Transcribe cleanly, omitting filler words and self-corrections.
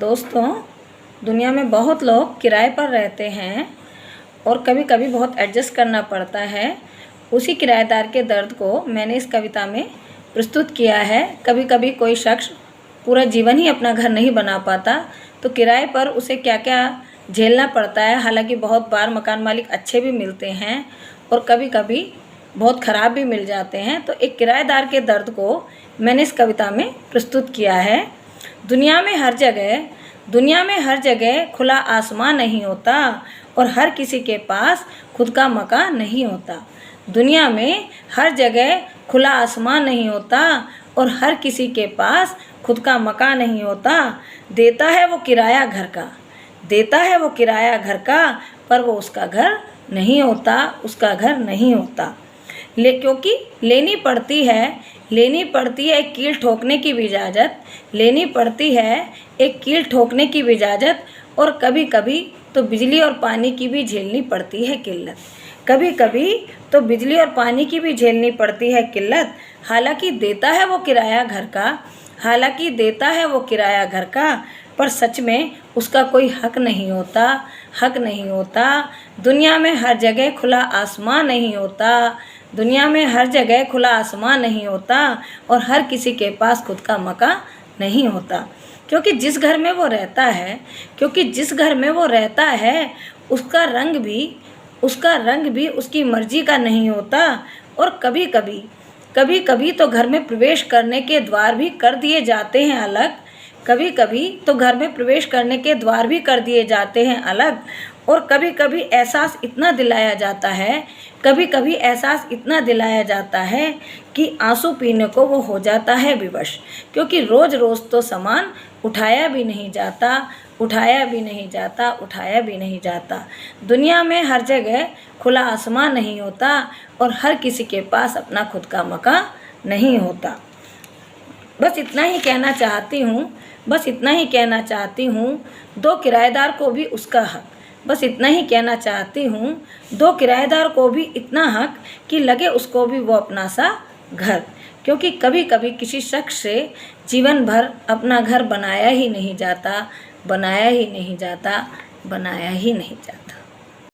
दोस्तों, दुनिया में बहुत लोग किराए पर रहते हैं और कभी कभी बहुत एडजस्ट करना पड़ता है। उसी किराएदार के दर्द को मैंने इस कविता में प्रस्तुत किया है। कभी कभी कोई शख्स पूरा जीवन ही अपना घर नहीं बना पाता, तो किराए पर उसे क्या क्या झेलना पड़ता है। हालांकि बहुत बार मकान मालिक अच्छे भी मिलते हैं और कभी कभी बहुत ख़राब भी मिल जाते हैं। तो एक किराएदार के दर्द को मैंने इस कविता में प्रस्तुत किया है। दुनिया में हर जगह खुला आसमान नहीं होता और हर किसी के पास खुद का मकान नहीं होता। दुनिया में हर जगह खुला आसमान नहीं होता और हर किसी के पास खुद का मकान नहीं होता। देता है वो किराया घर का, पर वो उसका घर नहीं होता। क्योंकि लेनी पड़ती है एक कील ठोकने की भी इजाज़त, और कभी कभी तो बिजली और पानी की भी झेलनी पड़ती है किल्लत। हालांकि देता है वो किराया घर का, पर सच में उसका कोई हक नहीं होता। दुनिया में हर जगह खुला आसमान नहीं होता और हर किसी के पास खुद का मकान नहीं होता। क्योंकि जिस घर में वो रहता है उसका रंग भी उसकी मर्जी का नहीं होता। और कभी कभी तो घर में प्रवेश करने के द्वार भी कर दिए जाते हैं अलग। और कभी कभी एहसास इतना दिलाया जाता है कि आंसू पीने को वो हो जाता है विवश। क्योंकि रोज़ तो सामान उठाया भी नहीं जाता। दुनिया में हर जगह खुला आसमान नहीं होता और हर किसी के पास अपना खुद का मकान नहीं होता। बस इतना ही कहना चाहती हूँ, दो किराएदार को भी इतना हक कि लगे उसको भी वो अपना सा घर। क्योंकि कभी कभी किसी शख्स से जीवन भर अपना घर बनाया ही नहीं जाता।